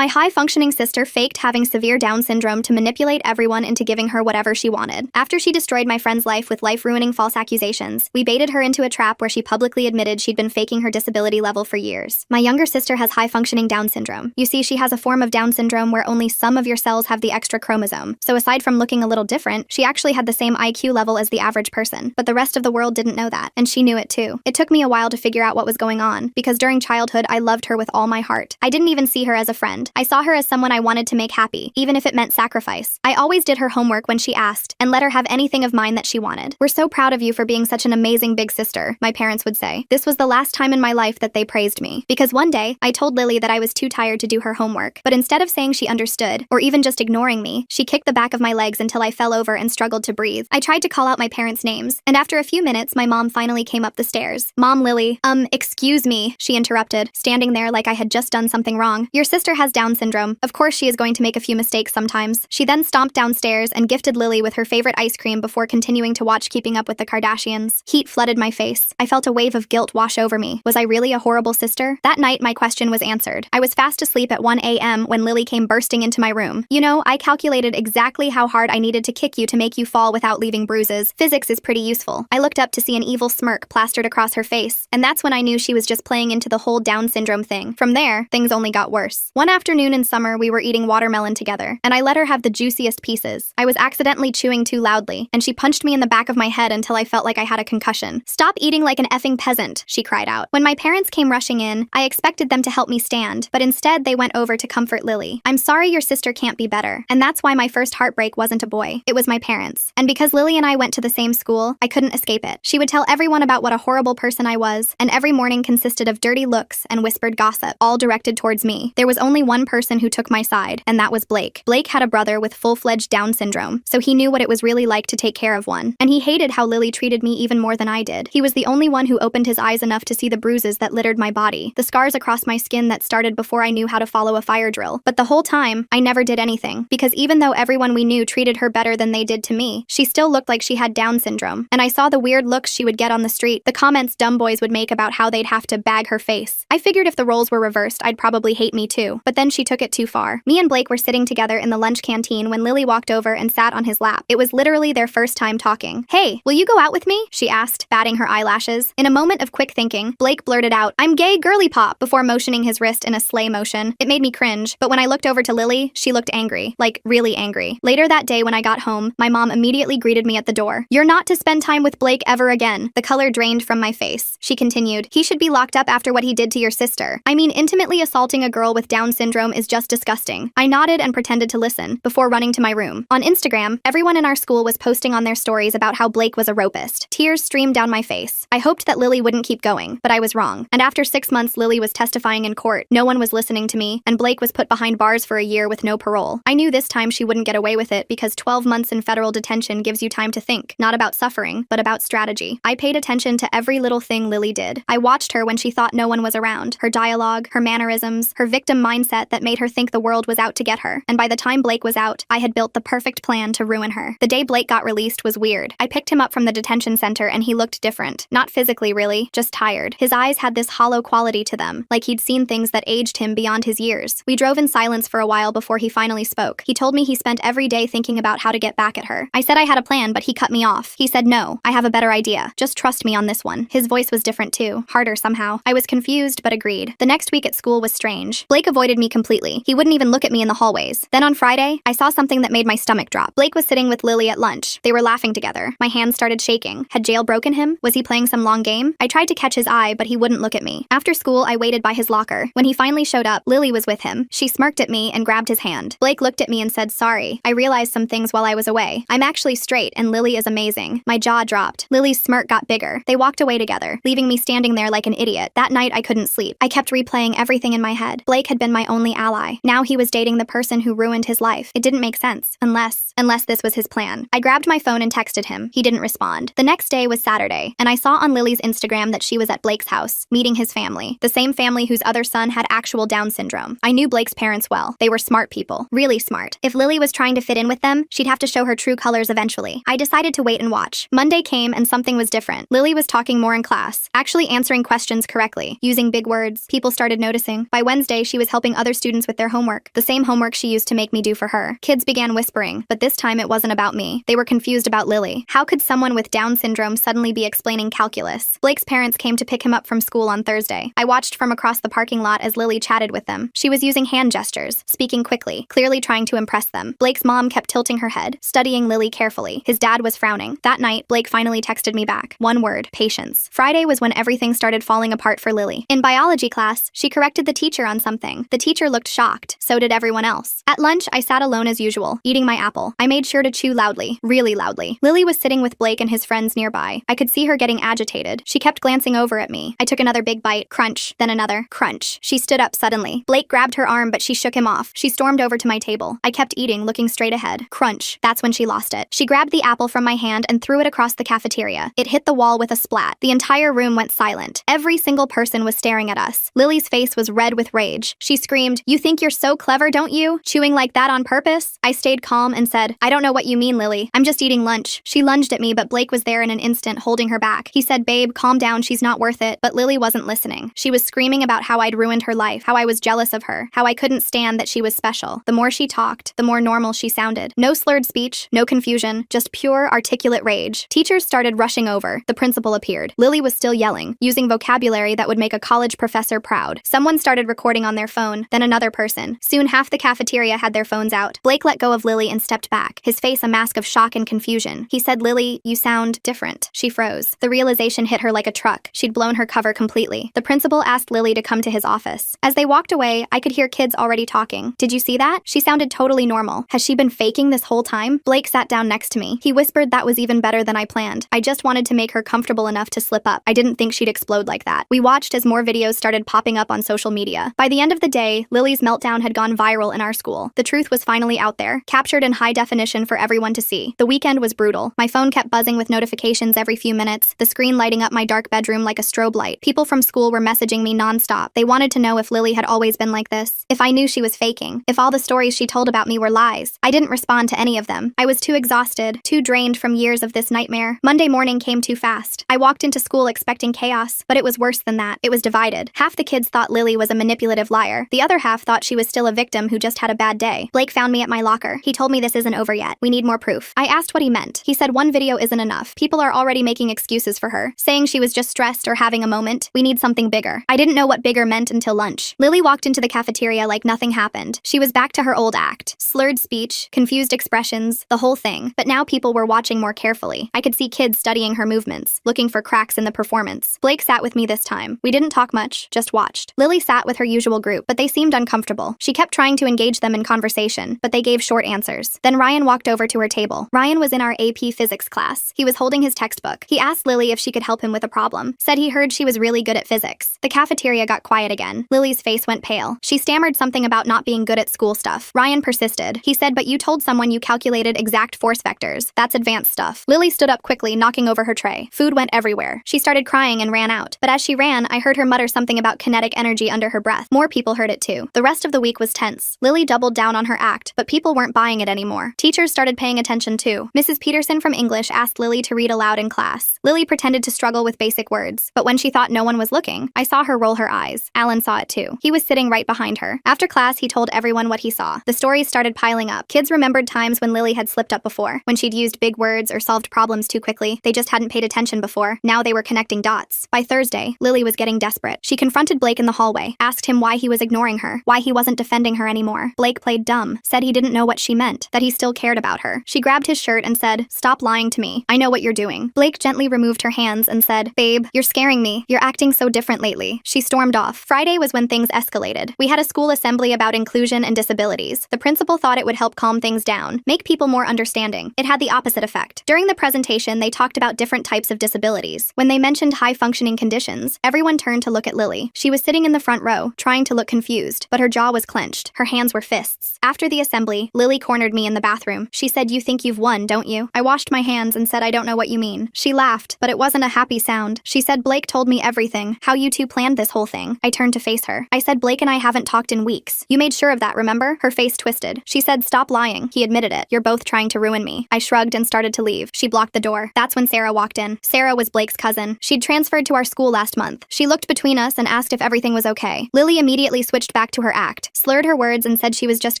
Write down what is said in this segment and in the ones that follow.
My high-functioning sister faked having severe Down syndrome to manipulate everyone into giving her whatever she wanted. After she destroyed my friend's life with life-ruining false accusations, we baited her into a trap where she publicly admitted she'd been faking her disability level for years. My younger sister has high-functioning Down syndrome. You see, she has a form of Down syndrome where only some of your cells have the extra chromosome. So aside from looking a little different, she actually had the same IQ level as the average person. But the rest of the world didn't know that, and she knew it too. It took me a while to figure out what was going on, because during childhood I loved her with all my heart. I didn't even see her as a friend. I saw her as someone I wanted to make happy, even if it meant sacrifice. I always did her homework when she asked, and let her have anything of mine that she wanted. "We're so proud of you for being such an amazing big sister," my parents would say. This was the last time in my life that they praised me, because one day, I told Lily that I was too tired to do her homework, but instead of saying she understood, or even just ignoring me, she kicked the back of my legs until I fell over and struggled to breathe. I tried to call out my parents' names, and after a few minutes, my mom finally came up the stairs. "Mom, Lily, excuse me," she interrupted, standing there like I had just done something wrong. "Your sister has Down syndrome. Of course she is going to make a few mistakes sometimes." She then stomped downstairs and gifted Lily with her favorite ice cream before continuing to watch Keeping Up with the Kardashians. Heat flooded my face. I felt a wave of guilt wash over me. Was I really a horrible sister? That night, my question was answered. I was fast asleep at 1 a.m. when Lily came bursting into my room. "You know, I calculated exactly how hard I needed to kick you to make you fall without leaving bruises. Physics is pretty useful." I looked up to see an evil smirk plastered across her face, and that's when I knew she was just playing into the whole Down syndrome thing. From there, things only got worse. One afternoon in summer, we were eating watermelon together, and I let her have the juiciest pieces. I was accidentally chewing too loudly, and she punched me in the back of my head until I felt like I had a concussion. "Stop eating like an effing peasant," she cried out. When my parents came rushing in, I expected them to help me stand, but instead they went over to comfort Lily. "I'm sorry your sister can't be better." And that's why my first heartbreak wasn't a boy. It was my parents. And because Lily and I went to the same school, I couldn't escape it. She would tell everyone about what a horrible person I was, and every morning consisted of dirty looks and whispered gossip, all directed towards me. There was only one person who took my side, and that was Blake. Blake had a brother with full-fledged Down syndrome, so he knew what it was really like to take care of one. And he hated how Lily treated me even more than I did. He was the only one who opened his eyes enough to see the bruises that littered my body, the scars across my skin that started before I knew how to follow a fire drill. But the whole time, I never did anything, because even though everyone we knew treated her better than they did to me, she still looked like she had Down syndrome. And I saw the weird looks she would get on the street, the comments dumb boys would make about how they'd have to bag her face. I figured if the roles were reversed, I'd probably hate me too. But then she took it too far. Me and Blake were sitting together in the lunch canteen when Lily walked over and sat on his lap. It was literally their first time talking. "Hey, will you go out with me?" she asked, batting her eyelashes. In a moment of quick thinking, Blake blurted out, "I'm gay girly pop," before motioning his wrist in a slay motion. It made me cringe, but when I looked over to Lily, she looked angry, like really angry. Later that day when I got home, my mom immediately greeted me at the door. "You're not to spend time with Blake ever again." The color drained from my face. She continued, "He should be locked up after what he did to your sister. I mean, intimately assaulting a girl with Down syndrome is just disgusting." I nodded and pretended to listen, before running to my room. On Instagram, everyone in our school was posting on their stories about how Blake was a rapist. Tears streamed down my face. I hoped that Lily wouldn't keep going, but I was wrong. And after 6 months, Lily was testifying in court. No one was listening to me, and Blake was put behind bars for a year with no parole. I knew this time she wouldn't get away with it because 12 months in federal detention gives you time to think, not about suffering, but about strategy. I paid attention to every little thing Lily did. I watched her when she thought no one was around, her dialogue, her mannerisms, her victim mindset that made her think the world was out to get her. And by the time Blake was out, I had built the perfect plan to ruin her. The day Blake got released was weird. I picked him up from the detention center and he looked different. Not physically, really, just tired. His eyes had this hollow quality to them, like he'd seen things that aged him beyond his years. We drove in silence for a while before he finally spoke. He told me he spent every day thinking about how to get back at her. I said I had a plan, but he cut me off. He said, "No, I have a better idea. Just trust me on this one." His voice was different too, harder somehow. I was confused, but agreed. The next week at school was strange. Blake avoided me completely. He wouldn't even look at me in the hallways. Then on Friday, I saw something that made my stomach drop. Blake was sitting with Lily at lunch. They were laughing together. My hands started shaking. Had jail broken him? Was he playing some long game? I tried to catch his eye, but he wouldn't look at me. After school, I waited by his locker. When he finally showed up, Lily was with him. She smirked at me and grabbed his hand. Blake looked at me and said, "Sorry. I realized some things while I was away. I'm actually straight, and Lily is amazing." My jaw dropped. Lily's smirk got bigger. They walked away together, leaving me standing there like an idiot. That night, I couldn't sleep. I kept replaying everything in my head. Blake had been my only ally. Now he was dating the person who ruined his life. It didn't make sense, unless this was his plan. I grabbed my phone and texted him. He didn't respond. The next day was Saturday, and I saw on Lily's Instagram that she was at Blake's house, meeting his family, the same family whose other son had actual Down syndrome. I knew Blake's parents well. They were smart people, really smart. If Lily was trying to fit in with them, she'd have to show her true colors eventually. I decided to wait and watch. Monday came and something was different. Lily was talking more in class, actually answering questions correctly, using big words. People started noticing. By Wednesday, she was helping other other students with their homework, the same homework she used to make me do for her. Kids began whispering, but this time it wasn't about me. They were confused about Lily. How could someone with Down syndrome suddenly be explaining calculus? Blake's parents came to pick him up from school on Thursday. I watched from across the parking lot as Lily chatted with them. She was using hand gestures, speaking quickly, clearly trying to impress them. Blake's mom kept tilting her head, studying Lily carefully. His dad was frowning. That night, Blake finally texted me back. One word: patience. Friday was when everything started falling apart for Lily. In biology class, she corrected the teacher on something. The teacher looked shocked. So did everyone else. At lunch, I sat alone as usual, eating my apple. I made sure to chew loudly, really loudly. Lily was sitting with Blake and his friends nearby. I could see her getting agitated. She kept glancing over at me. I took another big bite. Crunch. Then another. Crunch. She stood up suddenly. Blake grabbed her arm, but she shook him off. She stormed over to my table. I kept eating, looking straight ahead. Crunch. That's when she lost it. She grabbed the apple from my hand and threw it across the cafeteria. It hit the wall with a splat. The entire room went silent. Every single person was staring at us. Lily's face was red with rage. She screamed, "You think you're so clever, don't you? Chewing like that on purpose?" I stayed calm and said, "I don't know what you mean, Lily. I'm just eating lunch." She lunged at me, but Blake was there in an instant, holding her back. He said, "Babe, calm down, she's not worth it." But Lily wasn't listening. She was screaming about how I'd ruined her life, how I was jealous of her, how I couldn't stand that she was special. The more she talked, the more normal she sounded. No slurred speech, no confusion, just pure, articulate rage. Teachers started rushing over. The principal appeared. Lily was still yelling, using vocabulary that would make a college professor proud. Someone started recording on their phone, then another person. Soon half the cafeteria had their phones out. Blake let go of Lily and stepped back, his face a mask of shock and confusion. He said, "Lily, you sound different." She froze. The realization hit her like a truck. She'd blown her cover completely. The principal asked Lily to come to his office. As they walked away, I could hear kids already talking. "Did you see that? She sounded totally normal. Has she been faking this whole time?" Blake sat down next to me. He whispered that was even better than I planned. I just wanted to make her comfortable enough to slip up. I didn't think she'd explode like that. We watched as more videos started popping up on social media. By the end of the day, Lily's meltdown had gone viral in our school. The truth was finally out there, captured in high definition for everyone to see. The weekend was brutal. My phone kept buzzing with notifications every few minutes, the screen lighting up my dark bedroom like a strobe light. People from school were messaging me nonstop. They wanted to know if Lily had always been like this, if I knew she was faking, if all the stories she told about me were lies. I didn't respond to any of them. I was too exhausted, too drained from years of this nightmare. Monday morning came too fast. I walked into school expecting chaos, but it was worse than that. It was divided. Half the kids thought Lily was a manipulative liar. The other half thought she was still a victim who just had a bad day. Blake found me at my locker. He told me this isn't over yet. We need more proof. I asked what he meant. He said one video isn't enough. People are already making excuses for her, saying she was just stressed or having a moment. We need something bigger. I didn't know what bigger meant until lunch. Lily walked into the cafeteria like nothing happened. She was back to her old act. Slurred speech, confused expressions, the whole thing. But now people were watching more carefully. I could see kids studying her movements, looking for cracks in the performance. Blake sat with me this time. We didn't talk much, just watched. Lily sat with her usual group, but they seemed uncomfortable. She kept trying to engage them in conversation, but they gave short answers. Then Ryan walked over to her table. Ryan was in our AP physics class. He was holding his textbook. He asked Lily if she could help him with a problem, said he heard she was really good at physics. The cafeteria got quiet again. Lily's face went pale. She stammered something about not being good at school stuff. Ryan persisted. He said, "But you told someone you calculated exact force vectors. That's advanced stuff." Lily stood up quickly, knocking over her tray. Food went everywhere. She started crying and ran out. But as she ran, I heard her mutter something about kinetic energy under her breath. More people heard it too. The rest of the week was tense. Lily doubled down on her act, but people weren't buying it anymore. Teachers started paying attention too. Mrs. Peterson from English asked Lily to read aloud in class. Lily pretended to struggle with basic words, but when she thought no one was looking, I saw her roll her eyes. Alan saw it too. He was sitting right behind her. After class, he told everyone what he saw. The stories started piling up. Kids remembered times when Lily had slipped up before, when she'd used big words or solved problems too quickly. They just hadn't paid attention before. Now they were connecting dots. By Thursday, Lily was getting desperate. She confronted Blake in the hallway, asked him why he was ignoring her, why he wasn't defending her anymore. Blake played dumb, said he didn't know what she meant, that he still cared about her. She grabbed his shirt and said, "Stop lying to me. I know what you're doing." Blake gently removed her hands and said, "Babe, you're scaring me. You're acting so different lately." She stormed off. Friday was when things escalated. We had a school assembly about inclusion and disabilities. The principal thought it would help calm things down, make people more understanding. It had the opposite effect. During the presentation, they talked about different types of disabilities. When they mentioned high-functioning conditions, everyone turned to look at Lily. She was sitting in the front row, trying to look confused, but her jaw was clenched. Her hands were fists. After the assembly, Lily cornered me in the bathroom. She said, "You think you've won, don't you?" I washed my hands and said, "I don't know what you mean." She laughed, but it wasn't a happy sound. She said, "Blake told me everything, how you two planned this whole thing." I turned to face her. I said, "Blake and I haven't talked in weeks. You made sure of that, remember?" Her face twisted. She said, "Stop lying." He admitted it. "You're both trying to ruin me." I shrugged and started to leave. She blocked the door. That's when Sarah walked in. Sarah was Blake's cousin. She'd transferred to our school last month. She looked between us and asked if everything was okay. Lily immediately switched rushed back to her act, slurred her words and said she was just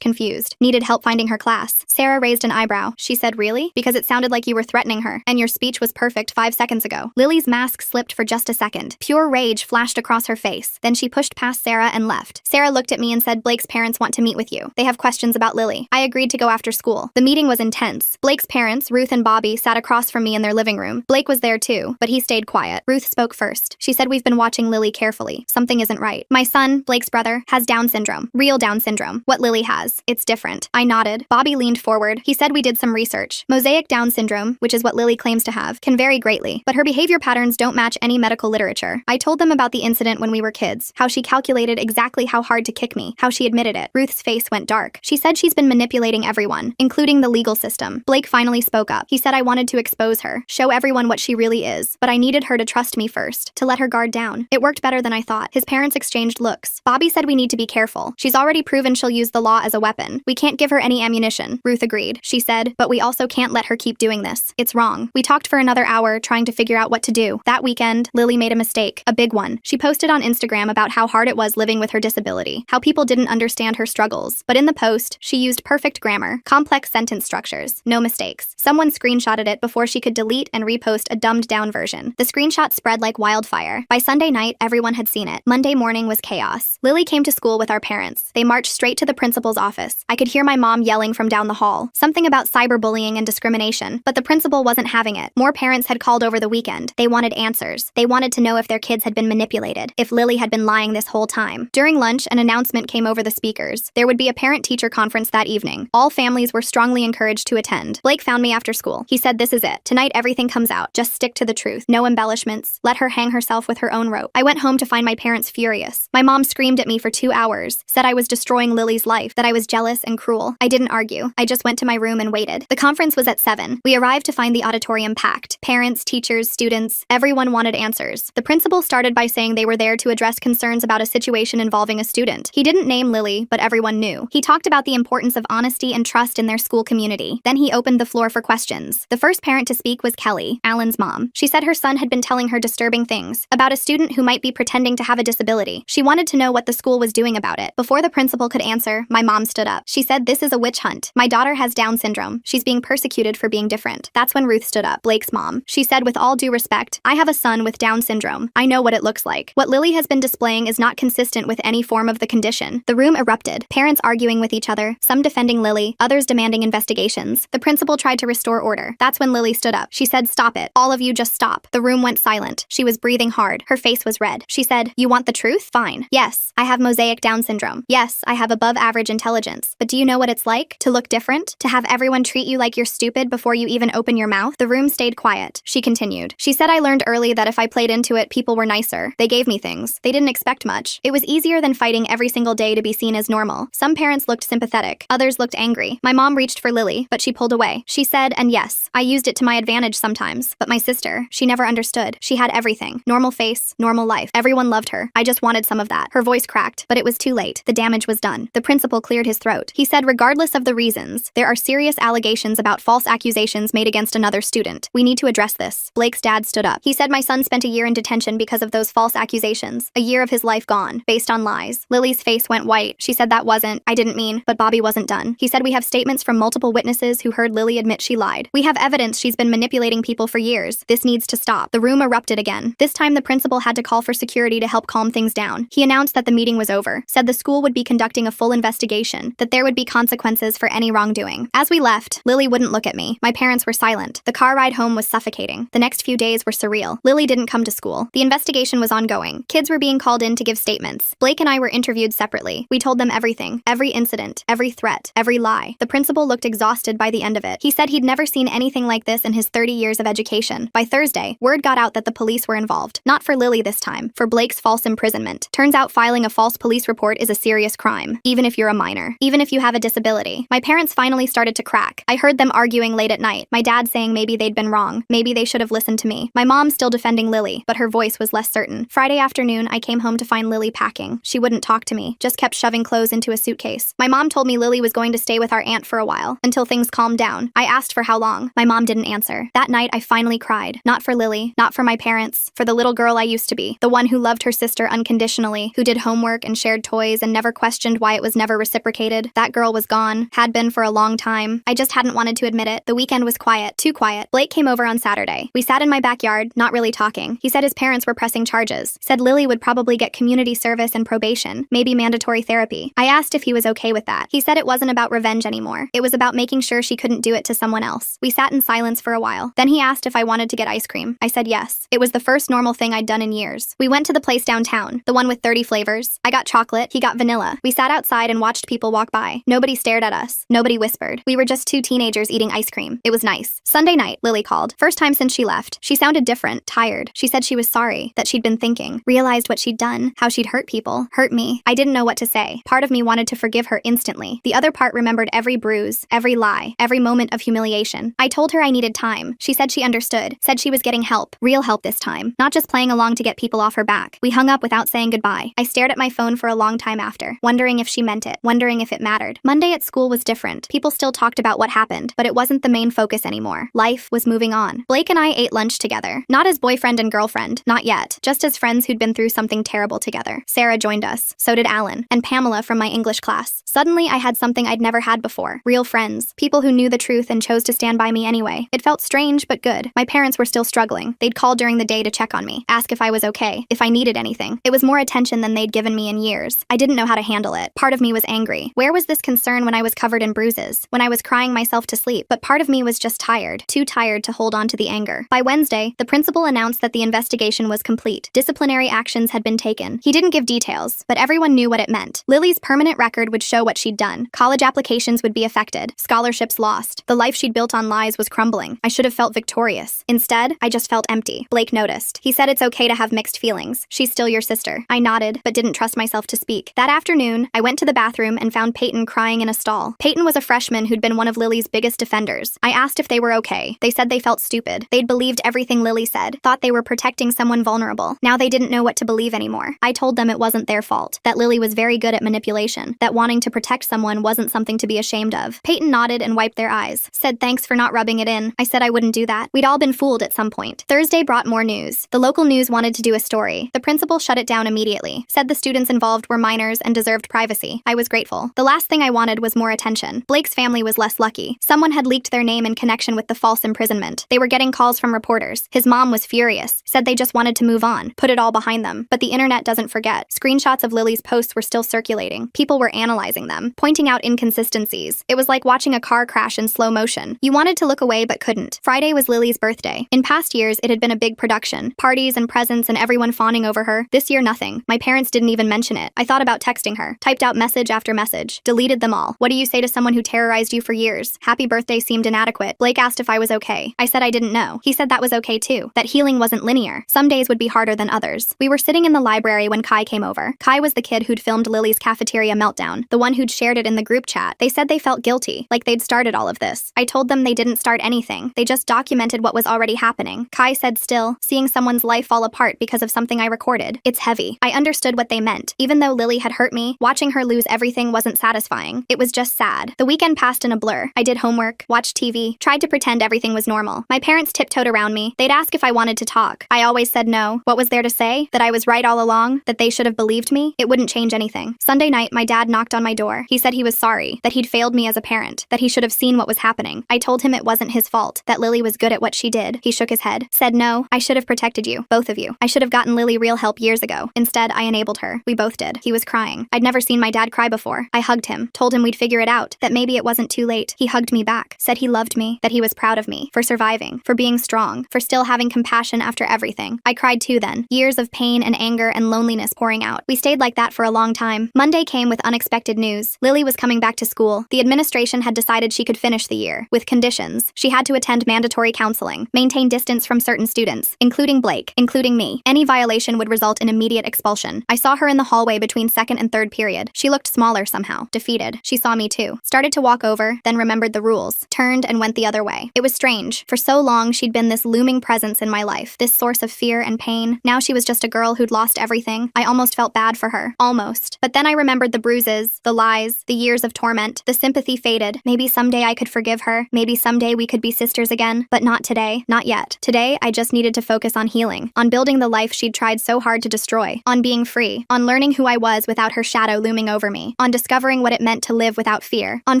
confused, needed help finding her class. Sarah raised an eyebrow. She said, "Really? Because it sounded like you were threatening her, and your speech was perfect 5 seconds ago." Lily's mask slipped for just a second. Pure rage flashed across her face. Then she pushed past Sarah and left. Sarah looked at me and said, "Blake's parents want to meet with you. They have questions about Lily." I agreed to go after school. The meeting was intense. Blake's parents, Ruth and Bobby, sat across from me in their living room. Blake was there too, but he stayed quiet. Ruth spoke first. She said, "We've been watching Lily carefully. Something isn't right. My son, Blake's brother, has Down syndrome. Real Down syndrome. What Lily has. It's different." I nodded. Bobby leaned forward. He said, "We did some research. Mosaic Down syndrome, which is what Lily claims to have, can vary greatly, but her behavior patterns don't match any medical literature." I told them about the incident when we were kids, how she calculated exactly how hard to kick me, how she admitted it. Ruth's face went dark. She said she's been manipulating everyone, including the legal system. Blake finally spoke up. He said I wanted to expose her, show everyone what she really is, but I needed her to trust me first, to let her guard down. It worked better than I thought. His parents exchanged looks. Bobby said we need to be careful. She's already proven she'll use the law as a weapon. We can't give her any ammunition. Ruth agreed. She said, "But we also can't let her keep doing this. It's wrong." We talked for another hour, trying to figure out what to do. That weekend, Lily made a mistake, a big one. She posted on Instagram about how hard it was living with her disability, how people didn't understand her struggles. But in the post, she used perfect grammar, complex sentence structures, no mistakes. Someone screenshotted it before she could delete and repost a dumbed-down version. The screenshot spread like wildfire. By Sunday night, everyone had seen it. Monday morning was chaos. Lily came to school with our parents. They marched straight to the principal's office. I could hear my mom yelling from down the hall, something about cyberbullying and discrimination, but the principal wasn't having it. More parents had called over the weekend. They wanted answers. They wanted to know if their kids had been manipulated, if Lily had been lying this whole time. During lunch, an announcement came over the speakers. There would be a parent-teacher conference that evening. All families were strongly encouraged to attend. Blake found me after school. He said, "This is it. Tonight everything comes out. Just stick to the truth. No embellishments. Let her hang herself with her own rope." I went home to find my parents furious. My mom screamed at me for 2 hours, said I was destroying Lily's life, that I was jealous and cruel. I didn't argue. I just went to my room and waited. The conference was at 7. We arrived to find the auditorium packed. Parents, teachers, students, everyone wanted answers. The principal started by saying they were there to address concerns about a situation involving a student. He didn't name Lily, but everyone knew. He talked about the importance of honesty and trust in their school community. Then he opened the floor for questions. The first parent to speak was Kelly, Alan's mom. She said her son had been telling her disturbing things about a student who might be pretending to have a disability. She wanted to know what the school was doing about it. Before the principal could answer, my mom stood up. She said, "This is a witch hunt. My daughter has Down syndrome. She's being persecuted for being different." That's when Ruth stood up, Blake's mom. She said, "With all due respect, I have a son with Down syndrome. I know what it looks like. What Lily has been displaying is not consistent with any form of the condition." The room erupted, parents arguing with each other, some defending Lily, others demanding investigations. The principal tried to restore order. That's when Lily stood up. She said, "Stop it. All of you just stop." The room went silent. She was breathing hard. Her face was red. She said, "You want the truth? Fine. Yes, I have mosaic Down syndrome. Yes, I have above average intelligence. But do you know what it's like? To look different? To have everyone treat you like you're stupid before you even open your mouth?" The room stayed quiet. She continued. She said, "I learned early that if I played into it, people were nicer. They gave me things. They didn't expect much. It was easier than fighting every single day to be seen as normal." Some parents looked sympathetic. Others looked angry. My mom reached for Lily, but she pulled away. She said, "And yes, I used it to my advantage sometimes. But my sister, she never understood. She had everything. Normal face, normal life. Everyone loved her. I just wanted some of that." Her voice cracked, but it was too late. The damage was done. The principal cleared his throat. He said, "Regardless of the reasons, there are serious allegations about false accusations made against another student. We need to address this." Blake's dad stood up. He said my son spent a year in detention because of those false accusations. A year of his life gone, based on lies. Lily's face went white. She said I didn't mean, but Bobby wasn't done. He said we have statements from multiple witnesses who heard Lily admit she lied. We have evidence she's been manipulating people for years. This needs to stop. The room erupted again. This time the principal had to call for security to help calm things down. He announced that the meeting was over, said the school would be conducting a full investigation, that there would be consequences for any wrongdoing. As we left, Lily wouldn't look at me. My parents were silent. The car ride home was suffocating. The next few days were surreal. Lily didn't come to school. The investigation was ongoing. Kids were being called in to give statements. Blake and I were interviewed separately. We told them everything, every incident, every threat, every lie. The principal looked exhausted by the end of it. He said he'd never seen anything like this in his 30 years of education. By Thursday, word got out that the police were involved. Not for Lily this time, for Blake's false imprisonment. Turns out filing a false police report is a serious crime, even if you're a minor, even if you have a disability. My parents finally started to crack. I heard them arguing late at night, my dad saying maybe they'd been wrong, maybe they should have listened to me. My mom still defending Lily, but her voice was less certain. Friday afternoon, I came home to find Lily packing. She wouldn't talk to me, just kept shoving clothes into a suitcase. My mom told me Lily was going to stay with our aunt for a while, until things calmed down. I asked for how long. My mom didn't answer. That night, I finally cried. Not for Lily, not for my parents, for the little girl I used to be, the one who loved her sister unconditionally, who did homework and shared toys and never questioned why it was never reciprocated. That girl was gone, had been for a long time. I just hadn't wanted to admit it. The weekend was quiet, too quiet. Blake came over on Saturday. We sat in my backyard, not really talking. He said his parents were pressing charges. Said Lily would probably get community service and probation, maybe mandatory therapy. I asked if he was okay with that. He said it wasn't about revenge anymore. It was about making sure she couldn't do it to someone else. We sat in silence for a while. Then he asked if I wanted to get ice cream. I said yes. It was the first normal thing I'd done in years. We went to the place downtown, the one with 30 flavors. I got chocolate, he got vanilla. We sat outside and watched people walk by. Nobody stared at us. Nobody whispered. We were just two teenagers eating ice cream. It was nice. Sunday night, Lily called. First time since she left. She sounded different, tired. She said she was sorry, that she'd been thinking, realized what she'd done, how she'd hurt people, hurt me. I didn't know what to say. Part of me wanted to forgive her instantly. The other part remembered every bruise, every lie, every moment of humiliation. I told her I needed time. She said she understood, said she was getting help, real help this time, not just playing along to get people off her back. We hung up without saying goodbye. I stared at my phone for a long time after, wondering if she meant it, wondering if it mattered. Monday at school was different. People still talked about what happened, but it wasn't the main focus anymore. Life was moving on. Blake and I ate lunch together. Not as boyfriend and girlfriend, not yet, just as friends who'd been through something terrible together. Sarah joined us. So did Alan, and Pamela from my English class. Suddenly, I had something I'd never had before. Real friends. People who knew the truth and chose to stand by me anyway. It felt strange, but good. My parents were still struggling. They'd call during the day to check on me, ask if I was okay, if I needed anything. It was more attention than they'd given me in years. I didn't know how to handle it. Part of me was angry. Where was this concern when I was covered in bruises? When I was crying myself to sleep? But part of me was just tired. Too tired to hold on to the anger. By Wednesday, the principal announced that the investigation was complete. Disciplinary actions had been taken. He didn't give details, but everyone knew what it meant. Lily's permanent record would show what she'd done. College applications would be affected. Scholarships lost. The life she'd built on lies was crumbling. I should have felt victorious. Instead, I just felt empty. Blake noticed. He said it's okay to have mixed feelings. She's still your sister. I nodded, but didn't trust myself to speak. That afternoon, I went to the bathroom and found Peyton crying in a stall. Peyton was a freshman who'd been one of Lily's biggest defenders. I asked if they were okay. They said they felt stupid. They'd believed everything Lily said, thought they were protecting someone vulnerable. Now they didn't know what to believe anymore. I told them it wasn't their fault, that Lily was very good at manipulation, that wanting to protect someone wasn't something to be ashamed of. Peyton nodded and wiped their eyes, said thanks for not rubbing it in. I said I wouldn't do that. We'd all been fooled at some point. Thursday brought more news. The local news wanted to do a story. The principal shut it down immediately, said the students involved were minors and deserved privacy. I was grateful. The last thing I wanted was more attention. Blake's family was less lucky. Someone had leaked their name in connection with the false imprisonment. They were getting calls from reporters. His mom was furious, said they just wanted to move on, put it all behind them. But the internet doesn't forget. Screenshots of Lily's posts were still circulating. People were analyzing them, pointing out inconsistencies. It was like watching a car crash in slow motion. You wanted to look away but couldn't. Friday was Lily's birthday. In past years, it had been a big production. Parties and presents and everyone fawning over her. This year, nothing. My parents didn't even mention it. I thought about texting her. Typed out message after message. Deleted them all. What do you say to someone who terrorized you for years? Happy birthday seemed inadequate. Blake asked if I was okay. I said I didn't know. He said that was okay too. That healing wasn't linear. Some days would be harder than others. We were sitting in the library when Kai came over. Kai was the kid who'd filmed Lily's cafeteria meltdown. The one who'd shared it in the group chat. They said they felt guilty, like they'd started all of this. I told them they didn't start anything. They just documented what was already happening. Kai said still, seeing someone's life fall apart because of something I recorded. It's heavy. I understood what they meant. Even though Lily had hurt me, watching her lose everything wasn't satisfying. It was just sad. The weekend passed in a blur. I did homework, watched TV, tried to pretend everything was normal. My parents tiptoed around me. They'd ask if I wanted to talk. I always said no. What was there to say? That I was right all along? That they should have believed me? It wouldn't change anything. Sunday night, my dad knocked on my door. He said he was sorry, that he'd failed me as a parent, that he should have seen what was happening. I told him it wasn't his fault, that Lily was good at what she did. He shook his head, said no, I should have protected you, both of you. I should have gotten Lily real help years ago. Instead, I enabled her. We both did. He was crying. I'd never seen my dad cry before. I hugged him, told him we'd figure it out, that maybe it wasn't too late. He hugged me back, said he loved me, that he was proud of me, for surviving, for being strong, for still having compassion after everything. I cried too then. Years of pain and anger and loneliness pouring out. We stayed like that for a long time. Monday came with unexpected news. Lily was coming back to school. The administration had decided she could finish the year, with conditions. She had to attend mandatory counseling, maintain distance from certain students, including Blake, including me. Any violation would result in immediate expulsion. I saw her in the hallway between second and third period. She looked smaller somehow, defeated. She saw me too. Started to walk over, then remembered the rules, turned and went the other way. It was strange. For so long, she'd been this looming presence in my life, this source of fear and pain. Now she was just a girl who'd lost everything. I almost felt bad for her. Almost. But then I remembered the bruises, the lies, the years of torment. The sympathy faded. Maybe someday I could forgive her. Maybe someday we could be sisters again. But not today. Not yet. Today, I just needed to focus on healing, on building the life she'd tried so hard to destroy, on being free, on learning learning who I was without her shadow looming over me, on discovering what it meant to live without fear, on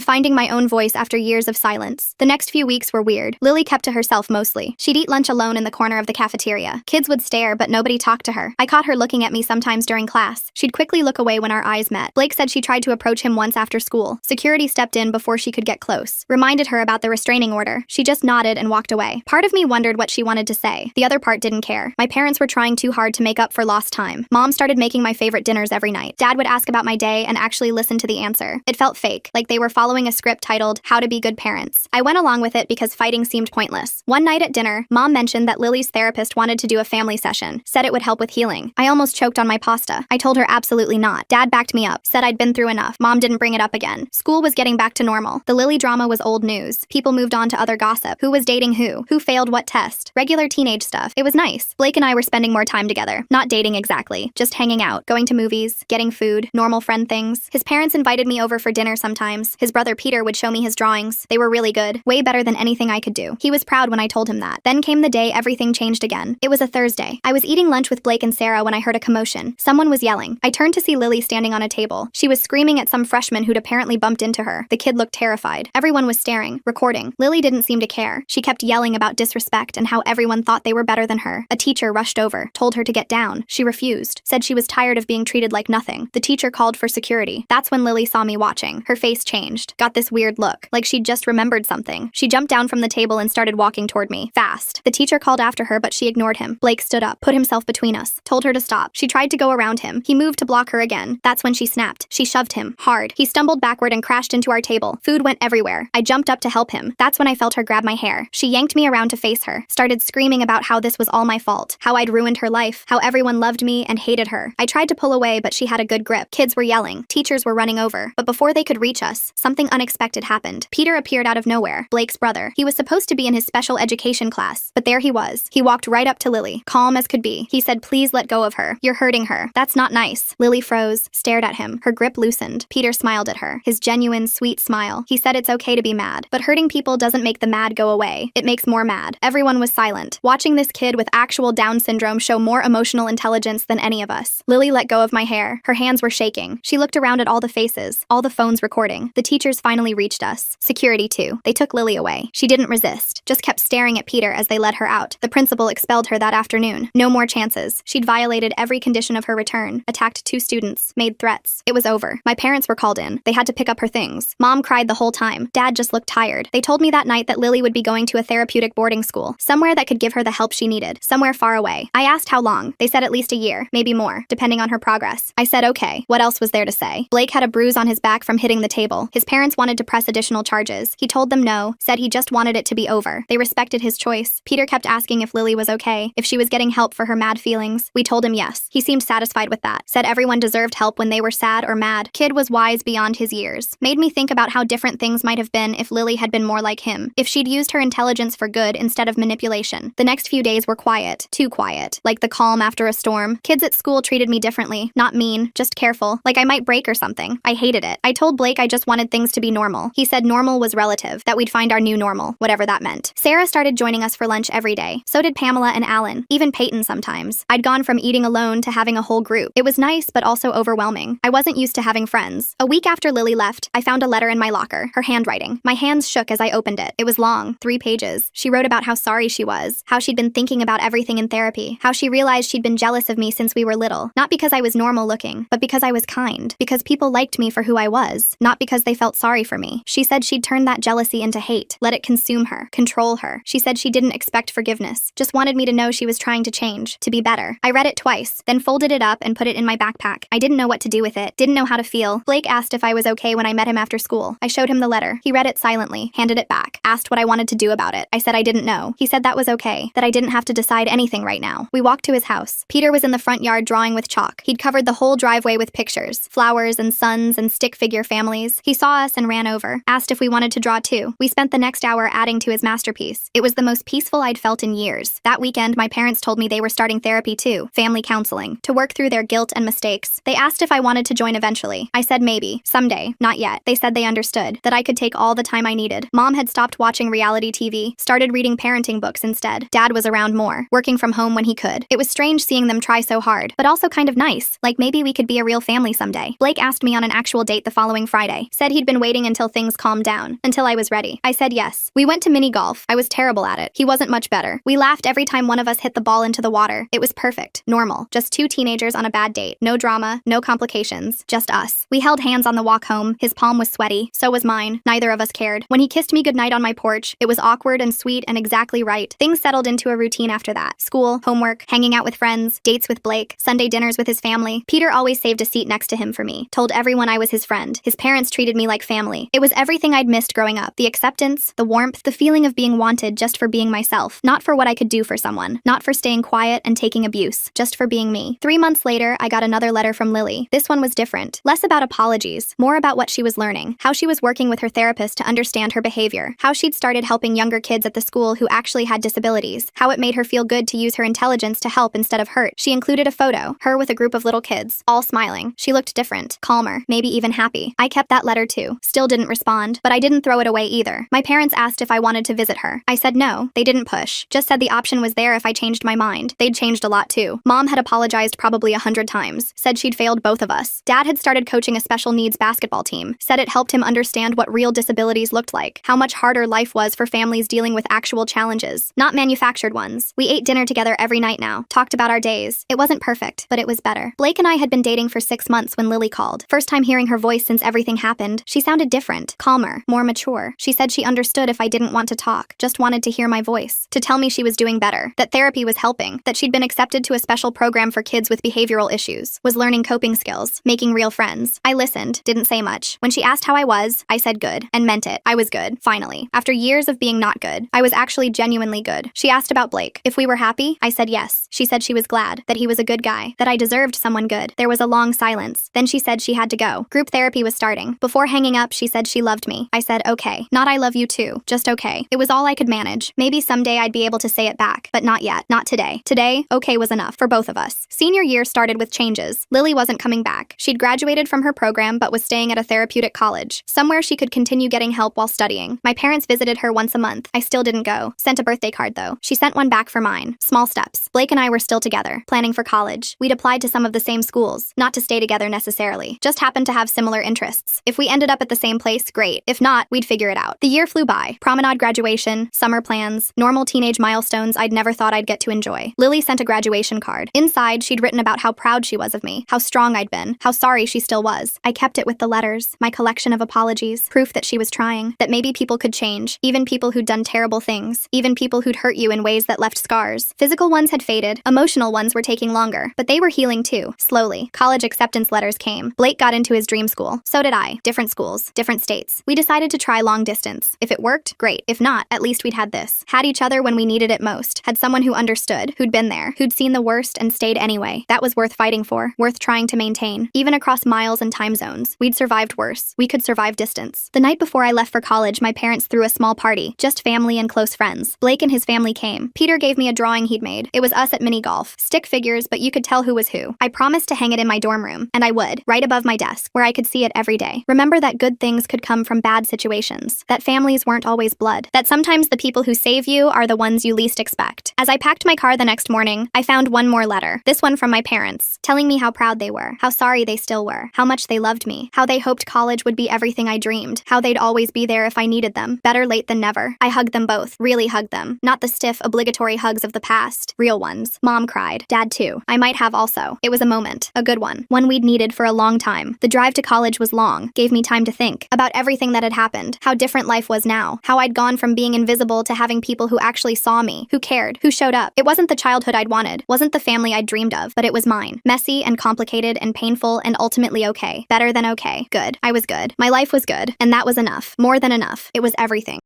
finding my own voice after years of silence. The next few weeks were weird. Lily kept to herself mostly. She'd eat lunch alone in the corner of the cafeteria. Kids would stare, but nobody talked to her. I caught her looking at me sometimes during class. She'd quickly look away when our eyes met. Blake said she tried to approach him once after school. Security stepped in before she could get close, reminded her about the restraining order. She just nodded and walked away. Part of me wondered what she wanted to say. The other part didn't care. My parents were trying too hard to make up for lost time. Mom started making my favorite dinners every night. Dad would ask about my day and actually listen to the answer. It felt fake, like they were following a script titled How to Be Good Parents. I went along with it because fighting seemed pointless. One night at dinner, Mom mentioned that Lily's therapist wanted to do a family session, said it would help with healing. I almost choked on my pasta. I told her absolutely not. Dad backed me up, said I'd been through enough. Mom didn't bring it up again. School was getting back to normal. The Lily drama was old news. People moved on to other gossip. Who was dating who failed what test. Regular teenage stuff. It was nice. Blake and I were spending more time together. Not dating exactly, just hanging out, going to movies, getting food, normal friend things. His parents invited me over for dinner sometimes. His brother Peter would show me his drawings. They were really good, way better than anything I could do. He was proud when I told him that. Then came the day everything changed again. It was a Thursday. I was eating lunch with Blake and Sarah when I heard a commotion. Someone was yelling. I turned to see Lily standing on a table. She was screaming at some freshman who'd apparently bumped into her. The kid looked terrified. Everyone was staring, recording. Lily didn't seem to care. She kept yelling about disrespect and how everyone thought they were better than her. A teacher rushed over, told her to get down. She refused, said she was tired of being treated like nothing. The teacher called for security. That's when Lily saw me watching. Her face changed, got this weird look, like she'd just remembered something. She jumped down from the table and started walking toward me, fast. The teacher called after her, but she ignored him. Blake stood up, put himself between us, told her to stop. She tried to go around him. He moved to block her again. That's when she snapped. She shoved him, hard. He stumbled backward and crashed into our table. Food went everywhere. I jumped up to help him. That's when I felt her grab my hair. She yanked me around to face her, started screaming about how this was all my fault, how I'd ruined her life, how everyone loved me and hated her. I tried to pull away, but she had a good grip. Kids were yelling. Teachers were running over. But before they could reach us, something unexpected happened. Peter appeared out of nowhere, Blake's brother. He was supposed to be in his special education class, but there he was. He walked right up to Lily, calm as could be. He said, "Please let go of her. You're hurting her. That's not nice." Lily froze, stared at him. Her grip loosened. Peter smiled at her, his genuine, sweet smile. He said it's okay to be mad, but hurting people doesn't make the mad go away. It makes more mad. Everyone was silent, watching this kid with actual Down syndrome show more emotional intelligence than any of us. Lily let go of my hair. Her hands were shaking. She looked around at all the faces, all the phones recording. The teachers finally reached us. Security too. They took Lily away. She didn't resist, just kept staring at Peter as they led her out. The principal expelled her that afternoon. No more chances. She'd violated every condition of her return, attacked 2 students, made threats. It was over. My parents were called in. They had to pick up her things. Mom cried the whole time. Dad just looked tired. They told me that night that Lily would be going to a therapeutic boarding school, somewhere that could give her the help she needed, somewhere far away. I asked how long. They said at least a year, maybe more, depending on her progress. I said okay. What else was there to say? Blake had a bruise on his back from hitting the table. His parents wanted to press additional charges. He told them no, said he just wanted it to be over. They respected his choice. Peter kept asking if Lily was okay, if she was getting help for her mad feelings. We told him yes. He seemed satisfied with that, said everyone deserved help when they were sad or mad. Kid was wise beyond his years. Made me think about how different things might have been if Lily had been more like him, if she'd used her intelligence for good instead of manipulation. The next few days were quiet, too quiet, like the calm after a storm. Kids at school treated me differently, not mean, just careful, like I might break or something. I hated it. I told Blake I just wanted things to be normal. He said normal was relative, that we'd find our new normal, whatever that meant. Sarah started joining us for lunch every day. So did Pamela and Alan, even Peyton sometimes. I'd gone from eating alone to having a whole group. It was nice, but also overwhelming. I wasn't used to having friends. A week after Lily left, I found a letter in my locker, her handwriting. My hands shook as I opened it. It was long, 3 pages. She wrote about how sorry she was, how she'd been thinking about everything in therapy, how she realized she'd been jealous of me since we were little, not because I was normal looking, but because I was kind, because people liked me for who I was, not because they felt sorry for me. She said she'd turned that jealousy into hate, let it consume her, control her. She said she didn't expect forgiveness, just wanted me to know she was trying to change, to be better. I read it twice, then folded it up and put it in my backpack. I didn't know what to do with it, didn't know how to feel. Blake asked if I was okay when I met him after school. I showed him the letter. He read it silently, handed it back, asked what I wanted to do about it. I said I didn't know. He said that was okay, that I didn't have to decide anything right now. We walked to his house. Peter was in the front yard drawing with chalk. He'd covered the whole driveway with pictures, flowers and suns and stick figure families. He saw us and ran over, asked if we wanted to draw too. We spent the next hour adding to his masterpiece. It was the most peaceful I'd felt in years. That weekend, my parents told me they were starting therapy too, family counseling, to work through their guilt and mistakes. They asked if I wanted to join eventually. I said maybe, someday, not yet. They said they understood, that I could take all the time I needed. Mom had stopped watching reality TV, started reading parenting books instead. Dad was around more, working from home when he could. It was strange seeing them try so hard, but also kind of nice. Like maybe we could be a real family someday. Blake asked me on an actual date the following Friday. Said he'd been waiting until things calmed down, until I was ready. I said yes. We went to mini golf. I was terrible at it. He wasn't much better. We laughed every time one of us hit the ball into the water. It was perfect. Normal. Just two teenagers on a bad date. No drama, no complications. Just us. We held hands on the walk home. His palm was sweaty. So was mine. Neither of us cared. When he kissed me goodnight on my porch, it was awkward and sweet and exactly right. Things settled into a routine after that. School, homework, hanging out with friends, dates with Blake, Sunday dinners with his family. Peter always saved a seat next to him for me. Told everyone I was his friend. His parents treated me like family. It was everything I'd missed growing up. The acceptance, the warmth, the feeling of being wanted just for being myself. Not for what I could do for someone. Not for staying quiet and taking abuse. Just for being me. 3 months later, I got another letter from Lily. This one was different. Less about apologies. More about what she was learning. How she was working with her therapist to understand her behavior. How she'd started helping younger kids at the school who actually had disabilities. How it made her feel good to use her intelligence to help instead of hurt. She included a photo. Her with a group of little kids. All smiling. She looked different. Calmer. Maybe even happy. I kept that letter too. Still didn't respond. But I didn't throw it away either. My parents asked if I wanted to visit her. I said no. They didn't push. Just said the option was there if I changed my mind. They'd changed a lot too. Mom had apologized probably 100 times. Said she'd failed both of us. Dad had started coaching a special needs basketball team. Said it helped him understand what real disabilities looked like. How much harder life was for families dealing with actual challenges. Not manufactured ones. We ate dinner together every night now. Talked about our days. It wasn't perfect, but it was better. Blake and I had been dating for 6 months when Lily called. First time hearing her voice since everything happened. She sounded different. Calmer. More mature. She said she understood if I didn't want to talk. Just wanted to hear my voice. To tell me she was doing better. That therapy was helping. That she'd been accepted to a special program for kids with behavioral issues. Was learning coping skills. Making real friends. I listened. Didn't say much. When she asked how I was, I said good. And meant it. I was good. Finally. After years of being not good, I was actually genuinely good. She asked about Blake. If we were happy, I said yes. She said she was glad. That he was a good guy. That I deserved someone good. There was a long silence. Then she said she had to go. Group therapy was starting. Before hanging up, she said she loved me. I said okay. Not I love you too. Just okay. It was all I could manage. Maybe someday I'd be able to say it back. But not yet. Not today. Today, okay was enough for both of us. Senior year started with changes. Lily wasn't coming back. She'd graduated from her program but was staying at a therapeutic college. Somewhere she could continue getting help while studying. My parents visited her once a month. I still didn't go. Sent a birthday card though. She sent one back for mine. Small steps. Blake and I were still together. Planning for college. We'd applied to some of the same schools. Not to stay together necessarily. Just happened to have similar interests. If we ended up at the same place, great. If not, we'd figure it out. The year flew by. Promenade graduation, summer plans, normal teenage milestones I'd never thought I'd get to enjoy. Lily sent a graduation card. Inside, she'd written about how proud she was of me, how strong I'd been, how sorry she still was. I kept it with the letters, my collection of apologies, proof that she was trying, that maybe people could change, even people who'd done terrible things, even people who'd hurt you in ways that left scars. Physical ones had faded, emotional ones were taking longer, but they were healing too, slowly. College acceptance letters came. Blake got into his dream school. So did I. Different schools, different states. We decided to try long distance. If it worked, great. If not, at least we'd had this. Had each other when we needed it most. Had someone who understood, who'd been there, who'd seen the worst and stayed anyway. That was worth fighting for, worth trying to maintain. Even across miles and time zones. We'd survived worse. We could survive distance. The night before I left for college, my parents threw a small party. Just family and close friends. Blake and his family came. Peter gave me a drawing he'd made. It was us at mini golf. Stick figures, but you could tell who was who. I promised to hang it in my dorm room, and I would, right above my desk, where I could see it every day. Remember that good things could come from bad situations. That families weren't always blood. That sometimes the people who save you are the ones you least expect. As I packed my car the next morning, I found one more letter. This one from my parents, telling me how proud they were, how sorry they still were, how much they loved me, how they hoped college would be everything I dreamed, how they'd always be there if I needed them. Better late than never. I hugged them both, really hugged them. Not the stiff, obligatory hugs of the past. Real ones. Mom cried. Dad too. I might have also. It was a moment. A good one. One we'd needed for a long time. The drive to college was long. Gave me time to think. About everything that had happened. How different life was now. How I'd gone from being invisible to having people who actually saw me. Who cared. Who showed up. It wasn't the childhood I'd wanted. Wasn't the family I'd dreamed of. But it was mine. Messy and complicated and painful and ultimately okay. Better than okay. Good. I was good. My life was good. And that was enough. More than enough. It was everything.